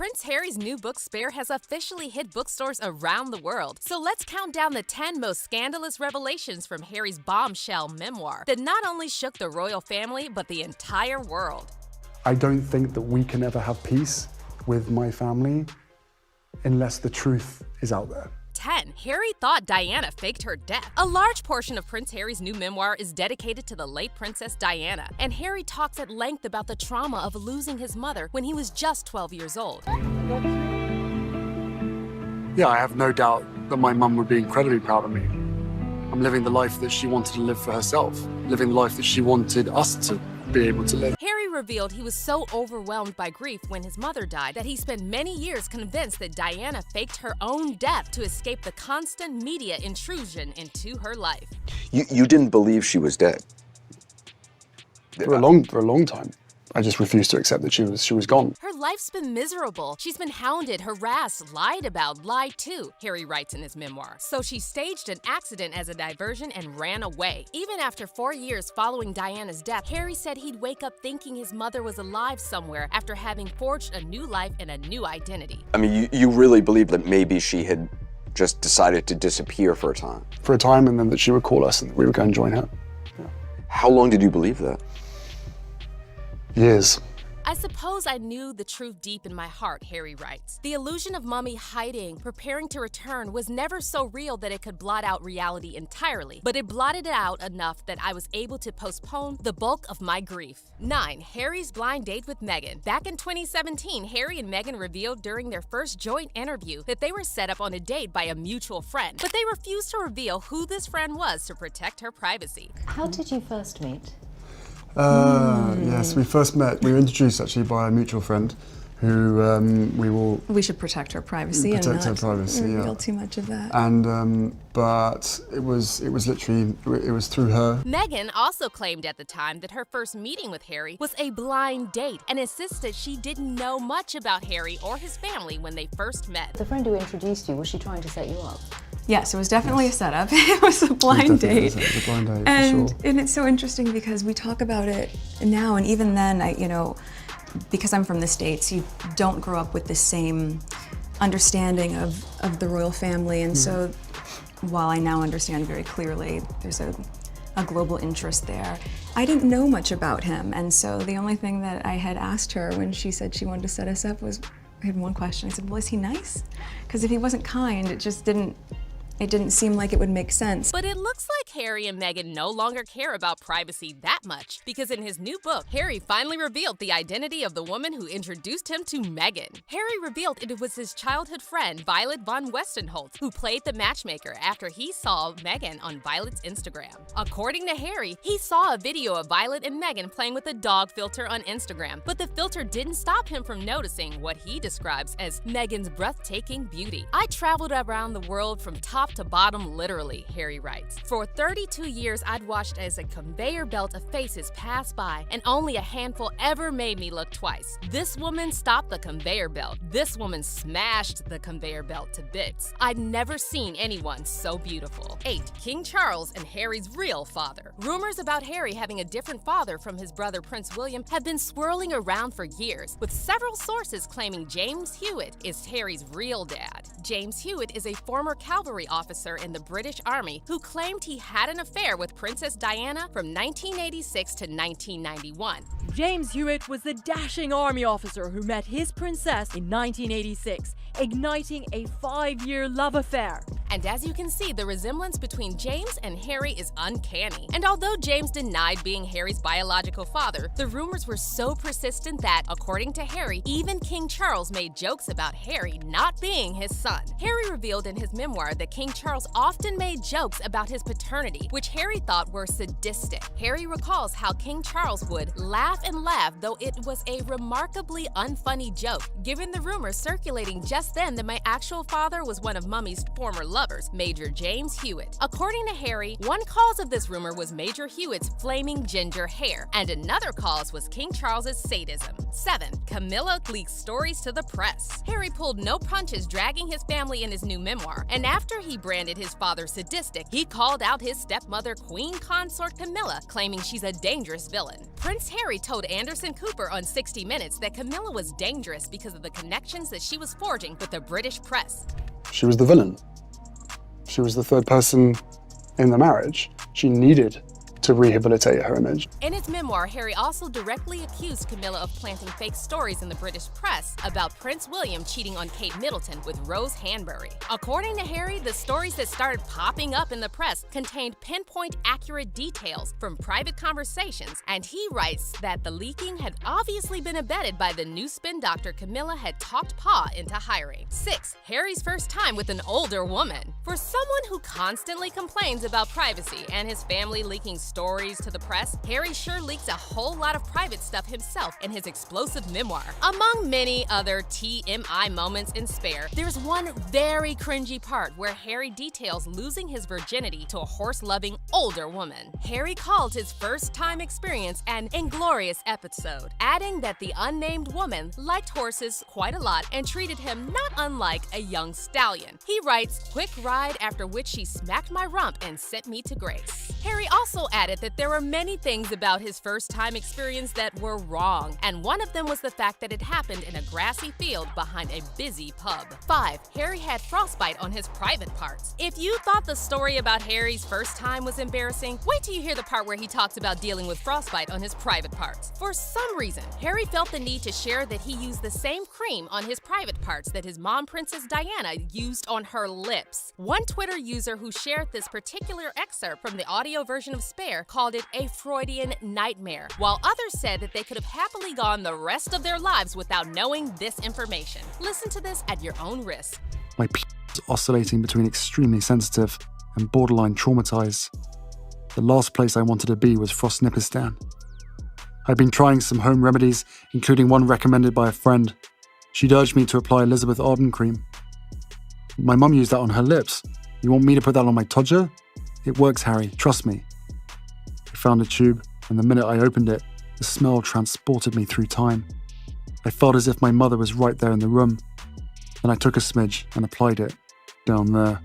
Prince Harry's new book Spare has officially hit bookstores around the world. So let's count down the 10 most scandalous revelations from Harry's bombshell memoir that not only shook the royal family, but the entire world. I don't think that we can ever have peace with my family unless the truth is out there. 10. Harry thought Diana faked her death. A large portion of Prince Harry's new memoir is dedicated to the late Princess Diana, and Harry talks at length about the trauma of losing his mother when he was just 12 years old. Yeah, I have no doubt that my mum would be incredibly proud of me. I'm living the life that she wanted to live for herself, living the life that she wanted us to be able to live. Harry revealed he was so overwhelmed by grief when his mother died that he spent many years convinced that Diana faked her own death to escape the constant media intrusion into her life. You didn't believe she was dead? For a long time. I just refused to accept that she was gone. Her life's been miserable. She's been hounded, harassed, lied about, lied to, Harry writes in his memoir. So she staged an accident as a diversion and ran away. Even after 4 years following Diana's death, Harry said he'd wake up thinking his mother was alive somewhere after having forged a new life and a new identity. I mean, you really believe that maybe she had just decided to disappear for a time? For a time, and then that she would call us and we would go and join her. Yeah. How long did you believe that? Years. I suppose I knew the truth deep in my heart, Harry writes. The illusion of Mummy hiding, preparing to return, was never so real that it could blot out reality entirely, but it blotted it out enough that I was able to postpone the bulk of my grief. 9. Harry's blind date with Meghan. Back in 2017, Harry and Meghan revealed during their first joint interview that they were set up on a date by a mutual friend, but they refused to reveal who this friend was to protect her privacy. How did you first meet? Yes, we first met. We were introduced actually by a mutual friend who we should protect her privacy and not reveal too much of that. And but it was literally through her. Meghan also claimed at the time that her first meeting with Harry was a blind date and insisted she didn't know much about Harry or his family when they first met. The friend who introduced you, was she trying to set you up? Yes, it was definitely a setup. It was a blind date. It was a blind date, and, for sure. And it's so interesting because we talk about it now, and even then, because I'm from the States, you don't grow up with the same understanding of the royal family, and so while I now understand very clearly there's a global interest there, I didn't know much about him, and so the only thing that I had asked her when she said she wanted to set us up was, I had one question. I said, well, is he nice? Because if he wasn't kind, it didn't seem like it would make sense. But it looks like Harry and Meghan no longer care about privacy that much, because in his new book, Harry finally revealed the identity of the woman who introduced him to Meghan. Harry revealed it was his childhood friend, Violet von Westenholz, who played the matchmaker after he saw Meghan on Violet's Instagram. According to Harry, he saw a video of Violet and Meghan playing with a dog filter on Instagram, but the filter didn't stop him from noticing what he describes as Meghan's breathtaking beauty. I traveled around the world from top to bottom, literally, Harry writes. For 32 years, I'd watched as a conveyor belt of faces pass by, and only a handful ever made me look twice. This woman stopped the conveyor belt. This woman smashed the conveyor belt to bits. I'd never seen anyone so beautiful. 8. King Charles and Harry's real father. Rumors about Harry having a different father from his brother Prince William have been swirling around for years, with several sources claiming James Hewitt is Harry's real dad. James Hewitt is a former cavalry officer in the British Army who claimed he had an affair with Princess Diana from 1986 to 1991. James Hewitt was the dashing army officer who met his princess in 1986, igniting a 5-year love affair. And as you can see, the resemblance between James and Harry is uncanny. And although James denied being Harry's biological father, the rumors were so persistent that, according to Harry, even King Charles made jokes about Harry not being his son. Harry revealed in his memoir that King Charles often made jokes about his paternity, which Harry thought were sadistic. Harry recalls how King Charles would laugh and laugh, though it was a remarkably unfunny joke, given the rumors circulating just then that my actual father was one of Mummy's former lovers. lovers, Major James Hewitt. According to Harry, one cause of this rumor was Major Hewitt's flaming ginger hair, and another cause was King Charles's sadism. 7. Camilla leaks stories to the press. Harry pulled no punches dragging his family in his new memoir, and after he branded his father sadistic, he called out his stepmother, Queen Consort Camilla, claiming she's a dangerous villain. Prince Harry told Anderson Cooper on 60 Minutes that Camilla was dangerous because of the connections that she was forging with the British press. She was the villain. She was the third person in the marriage. She needed to rehabilitate her image. In his memoir, Harry also directly accused Camilla of planting fake stories in the British press about Prince William cheating on Kate Middleton with Rose Hanbury. According to Harry, the stories that started popping up in the press contained pinpoint accurate details from private conversations, and he writes that the leaking had obviously been abetted by the new spin doctor Camilla had talked Pa into hiring. 6. Harry's first time with an older woman. For someone who constantly complains about privacy and his family leaking stories to the press, Harry sure leaks a whole lot of private stuff himself in his explosive memoir. Among many other TMI moments in Spare, there's one very cringy part where Harry details losing his virginity to a horse-loving older woman. Harry called his first-time experience an inglorious episode, adding that the unnamed woman liked horses quite a lot and treated him not unlike a young stallion. He writes, "Quick ride after which she smacked my rump and sent me to grace." Harry also added that there were many things about his first-time experience that were wrong, and one of them was the fact that it happened in a grassy field behind a busy pub. 5. Harry had frostbite on his private parts. If you thought the story about Harry's first time was embarrassing, wait till you hear the part where he talks about dealing with frostbite on his private parts. For some reason, Harry felt the need to share that he used the same cream on his private parts that his mom, Princess Diana, used on her lips. One Twitter user who shared this particular excerpt from the audio version of Spare called it a Freudian nightmare, while others said that they could have happily gone the rest of their lives without knowing this information. Listen to this at your own risk. My p was oscillating between extremely sensitive and borderline traumatized. The last place I wanted to be was Frostnipistan. I'd been trying some home remedies, including one recommended by a friend. She'd urged me to apply Elizabeth Arden cream. My mum used that on her lips. You want me to put that on my todger? It works, Harry, trust me. I found a tube, and the minute I opened it, the smell transported me through time. I felt as if my mother was right there in the room. Then I took a smidge and applied it down there.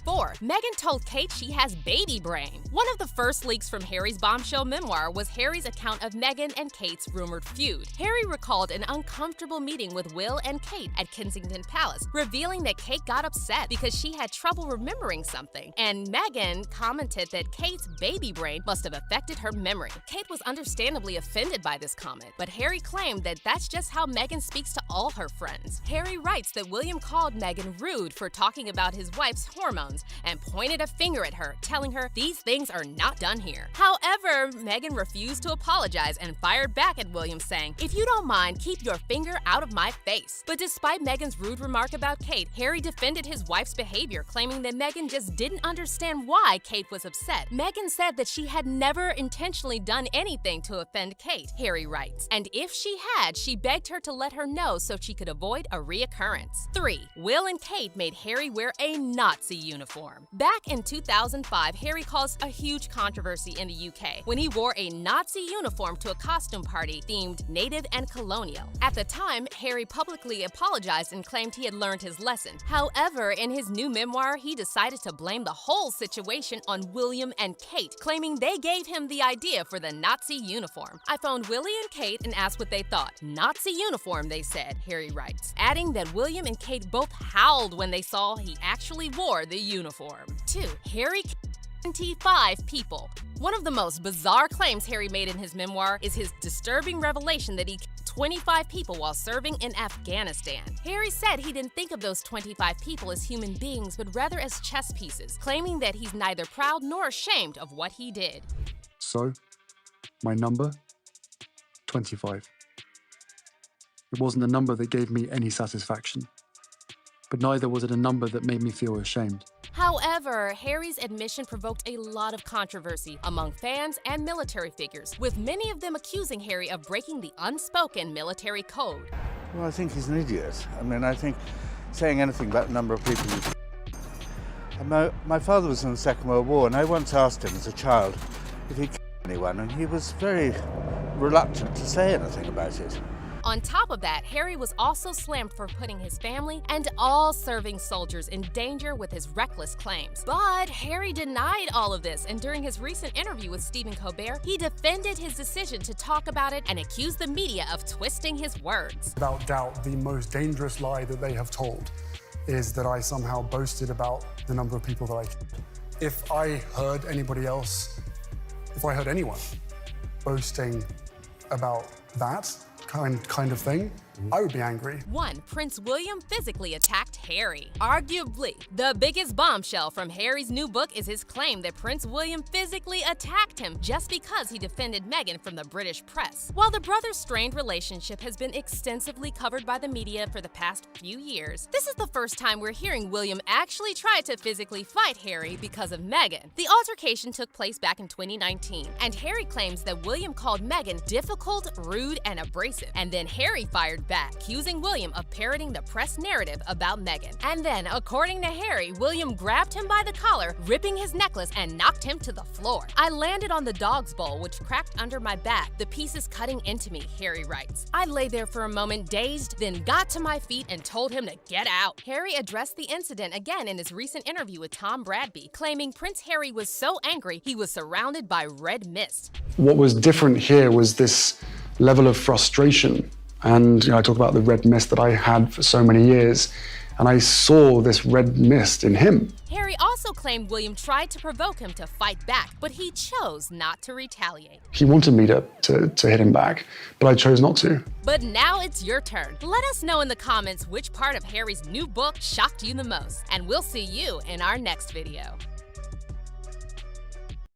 4. Meghan told Kate she has baby brain. One of the first leaks from Harry's bombshell memoir was Harry's account of Meghan and Kate's rumored feud. Harry recalled an uncomfortable meeting with Will and Kate at Kensington Palace, revealing that Kate got upset because she had trouble remembering something, and Meghan commented that Kate's baby brain must have affected her memory. Kate was understandably offended by this comment, but Harry claimed that that's just how Meghan speaks to all her friends. Harry writes that William called Meghan rude for talking about his wife's hormones and pointed a finger at her, telling her these things are not done here. However, Meghan refused to apologize and fired back at William, saying, "If you don't mind, keep your finger out of my face." But despite Meghan's rude remark about Kate, Harry defended his wife's behavior, claiming that Meghan just didn't understand why Kate was upset. Meghan said that she had never intentionally done anything to offend Kate, Harry writes, and if she had, she begged her to let her know so she could avoid a reoccurrence. 3. Will and Kate made Harry wear a Nazi uniform. Back in 2005, Harry caused a huge controversy in the UK when he wore a Nazi uniform to a costume party themed native and colonial. At the time, Harry publicly apologized and claimed he had learned his lesson. However, in his new memoir, he decided to blame the whole situation on William and Kate, claiming they gave him the idea for the Nazi uniform. "I phoned Willie and Kate and asked what they thought. Nazi uniform, they said," Harry writes, adding that William and Kate both howled when they saw he actually wore the uniform. 2. Harry 25 people. One of the most bizarre claims Harry made in his memoir is his disturbing revelation that he killed 25 people while serving in Afghanistan. Harry said he didn't think of those 25 people as human beings, but rather as chess pieces, claiming that he's neither proud nor ashamed of what he did. So, my number? 25. It wasn't a number that gave me any satisfaction, but neither was it a number that made me feel ashamed. However, Harry's admission provoked a lot of controversy among fans and military figures, with many of them accusing Harry of breaking the unspoken military code. Well, I think he's an idiot. I mean, I think saying anything about the number of people My father was in the Second World War, and I once asked him as a child if he killed anyone, and he was very reluctant to say anything about it. On top of that, Harry was also slammed for putting his family and all serving soldiers in danger with his reckless claims. But Harry denied all of this, and during his recent interview with Stephen Colbert, he defended his decision to talk about it and accused the media of twisting his words. Without doubt, the most dangerous lie that they have told is that I somehow boasted about the number of people that I killed. If I heard anybody else, if I heard anyone boasting about that kind of thing, I would be angry. 1. Prince William physically attacked Harry. Arguably, the biggest bombshell from Harry's new book is his claim that Prince William physically attacked him just because he defended Meghan from the British press. While the brothers' strained relationship has been extensively covered by the media for the past few years, this is the first time we're hearing William actually try to physically fight Harry because of Meghan. The altercation took place back in 2019, and Harry claims that William called Meghan difficult, rude, and abrasive, and then Harry fired back, accusing William of parroting the press narrative about Meghan. And then, according to Harry, William grabbed him by the collar, ripping his necklace, and knocked him to the floor. I landed on the dog's bowl, which cracked under my back, the pieces cutting into me, Harry writes. I lay there for a moment dazed, then got to my feet and told him to get out. Harry addressed the incident again in his recent interview with Tom Bradby, claiming Prince Harry was so angry he was surrounded by red mist. What was different here was this level of frustration. And I talk about the red mist that I had for so many years, and I saw this red mist in him. Harry also claimed William tried to provoke him to fight back, but he chose not to retaliate. He wanted me to hit him back, but I chose not to. But now it's your turn. Let us know in the comments which part of Harry's new book shocked you the most, and we'll see you in our next video.